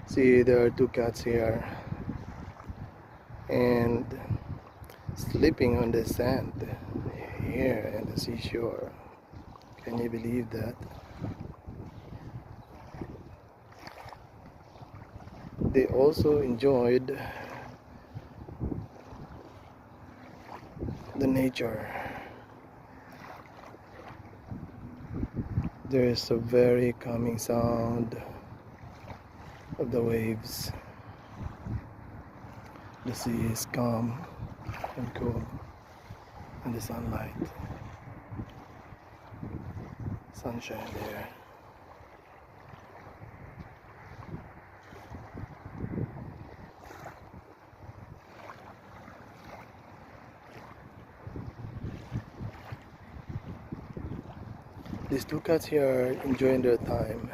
See, there are two cats here and sleeping on the sand here in the seashore. Can you believe that? They also enjoyed the nature. There is a very calming sound of the waves. The sea is calm and cool in the sunlight. Sunshine there. These two cats here are enjoying their time.